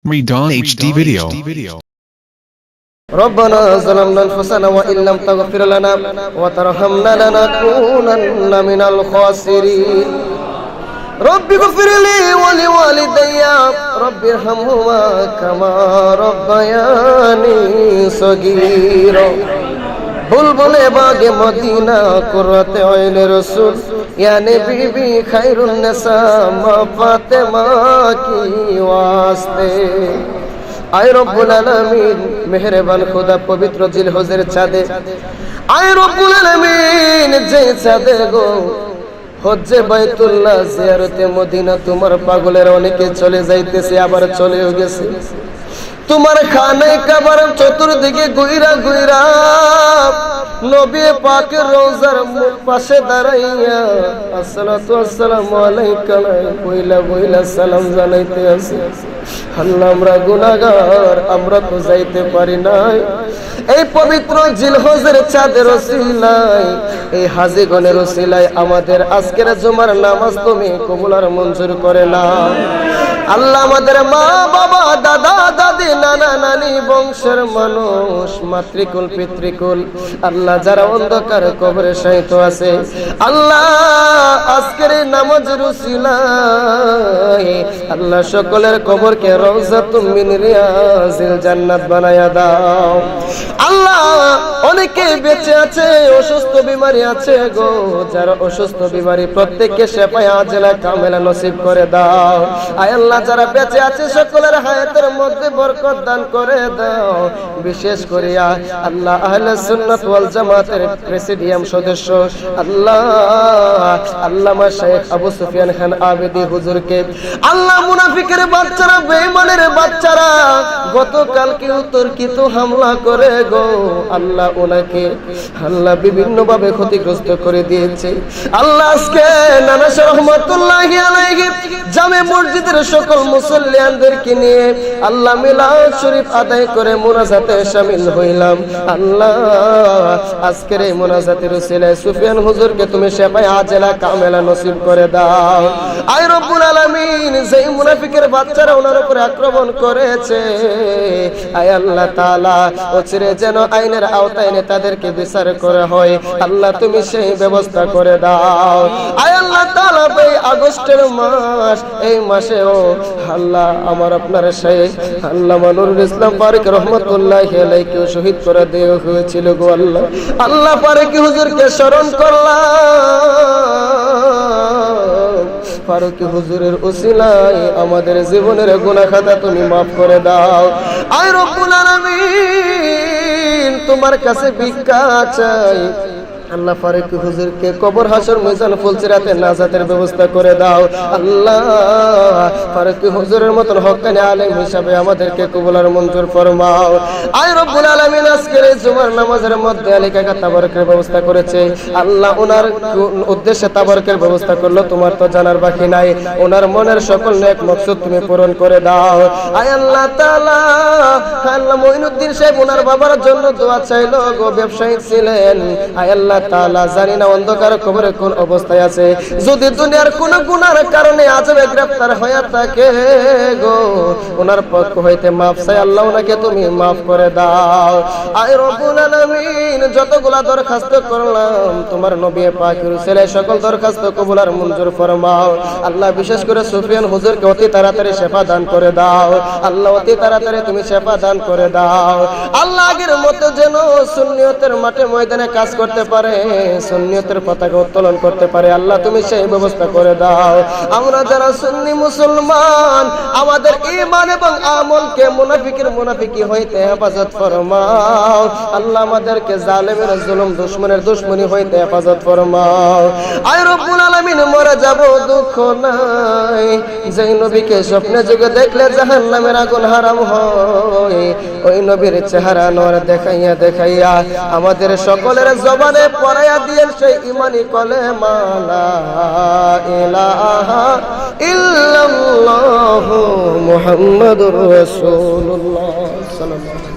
Redon HD video. ربنا ظلمنا أنفسنا وإن لم تغفر لنا وترحمنا لنكونن من الخاسرين رب اغفر لي ولوالدي رب ارحمهما كما ربياني صغيرا बुलबुले बागे Medina कुर्रते आइने रसूल यानी बीबी खैरुन निसा माँ फातिमा की वास्ते आए रब्बुल आलमीन मेहरबान खुदा पवित्र जिलहजेर चाँदे आए रब्बुल आलमीन जे चाँदे गो হজ্জে বাইতুল্লাহ জিয়ারতে মদিনা তোমার পাগলের অনেকে চলে যাইতেছে আবার চলেও গেছে তোমার খানায় কাবার চতুর্দিকে গুইরা গুইরা নবী পাকের রওজার পাশে দাঁড়াইয়া আসসালাতু আসসালামু আলাইকা বইলা বইলা সালাম জানাইতে আছে আল্লাহ আমরা গুনাহগার আমরা তো যাইতে পারি নাই এই পবিত্র জিলহজের চাঁদের ওসিলায় এই হাজীগণের ওসিলায় আমাদের আজকের জুমার নামাজ তুমি কবুল আর মঞ্জুর করে নাও আল্লাহ আমাদের মা বাবা দাদা দাদি নানা নানি বংশের মানুষ মাতৃকুল পিতৃকুল আল্লাহ যারা অন্ধকার কবরে শায়িত আছে আল্লাহ আজকের এই নামাজের ওসিলায় আল্লাহ সকলের কবরকে রওজাতুম মিন রিয়াজিল জান্নাত বানায়া দাও আল্লাহ অনেকে বেঁচে আছে অসুস্থ বিমারি আছে গো যারা অসুস্থ বিমারি প্রত্যেককে শেফায়ে আজলা কামেলা নসিব করে দাও আয় আল্লাহ যারা বেঁচে আছে সকলের হায়াতের মধ্যে বরকত দান করে দাও বিশেষ করিয়া আল্লাহ আহলে সুন্নাত ওয়াল জামাতের প্রেসিডিয়াম সদস্য আল্লাহ আল্লামা শেখ আবু সুফিয়ান খান আবেদী হুজুরকে আল্লাহ মুনাফিকের বাচ্চারা বেঈমানের বাচ্চারা গতকালকে উত্তরকিত হামলা করে গো আল্লাহ ওনাকে আল্লাহ বিভিন্ন ভাবে ক্ষতিগ্রস্ত করে দিয়েছে আল্লাহ আজকে নানা রহমাতুল্লাহি আলাইহি জামে মসজিদের সকল মুসল্লিয়ানদেরকে নিয়ে আল্লাহ মিলাদ শরীফ আদায় করে মুনাজাতে শামিল হইলাম আল্লাহ আজকের এই মুনাজাতের উসিলায় সুফিয়ান হুজুরকে তুমি শেফায়ে আজলা কামেলা নসিব করে দাও আয় রব্বুল আলামিন যেই মুনাফিকের বাচ্চারা ওনার উপরে আক্রমণ করেছে আয় আল্লাহ তাআলা ওচিরে যেন আইনের আওতায় এনে তাদেরকে বিচার করা হয় আল্লাহ তুমি সেই ব্যবস্থা করে দাও আয় আল্লাহ তাআলা এই আগস্টের মাস এই মাসেও আল্লাহ আমার আপনার শেখ আল্লামা নুরুল ইসলাম ফারুক রহমাতুল্লাহি আলাইহি শহীদ করে দেওয়া হয়েছিল গো আল্লাহ আল্লাহ ফারুক হুজুরকে স্মরণ করলাম ফারুক হুজুরের উসিলায় আমাদের জীবনের গুনাহ খাতা তুমি maaf করে দাও আয় রব্বুল আলামিন তোমার কাছে ভিক্ষা চাই আল্লাহ ফারুক হুজুরকে কবর হাসর ময়দান ফুলসিরাতে নাজাতের ব্যবস্থা করে দাও আল্লাহ ফারুক হুজুরের মতন হক্কানি আলেম হিসাবে আমাদেরকে কবুল আর মঞ্জুর ফরমাও আয় রব্বুল আলামিন আজকের এই জুমার নামাজের মধ্যে আলিকা তাবারকের ব্যবস্থা করেছে আল্লাহ ওনার উদ্দেশ্যে তাবারকের ব্যবস্থা করলো তোমার তো জানার বাকি নাই ওনার মনের সকল নেক মকসুদ তুমি পূরণ করে দাও আয় আল্লাহ তাআলা আল্লাহ মঈনুদ্দিন সাহেব ওনার বাবার জন্য দোয়া চাইলো গো ব্যবসায়ী ছিলেন আয় আল্লাহ তাআলা জানি না অন্ধকার কবরে কোন অবস্থায় আছে যদি দুনিয়ার কোন গুনার কারণে আজবে গ্রেফতার হয়ে থাকে গো ওনার পক্ষ হইতে maaf চাই আল্লাহ ওনাকে তুমি maaf করে দাও আয় রব্বুল আলামিন যতগুলা দরখাস্ত করলাম তোমার নবী পাকের উসিলে সকল দরখাস্ত কবুল আর মঞ্জুর ফরমাও আল্লাহ বিশেষ করে সুফিয়ান হুজুরকে অতি তাড়াতাড়ি শিফা দান করে দাও আল্লাহ অতি তাড়াতাড়ি তুমি শিফা দান করে দাও আল্লাহ আগের মতো যেন সুন্নিয়তের মাঠে ময়দানে কাজ করতে পারে সুন্নিয়তের পতাকা উত্তোলন করতে পারে আল্লাহ তুমি সেই ব্যবস্থা করে দাও আমরা যারা সুন্নি মুসলমান আমাদের ঈমান এবং আমলকে মুনাফিকি হইতে হেফাজত ফরমাও আল্লাহ আমাদেরকে জালেমের জুলুম দুশমনের দুশমনি হইতে হেফাজত ফরমাও আয় রব্বুল আলামিন মরে যাব দুঃখ নাই যেই নবীকে স্বপ্নে যুগে দেখলে জাহান্নামের আগুন হারাম হয় ওই নবীর চেহারা নূর দেখাইয়া দেখাইয়া আমাদের সকলের জবানে পড়াইয়া দিয়েন সেই ইমানি কলেমা লা ইলাহা ইল্লাল্লাহু মুহাম্মাদুর রাসূলুল্লাহ সাল্লাল্লাহু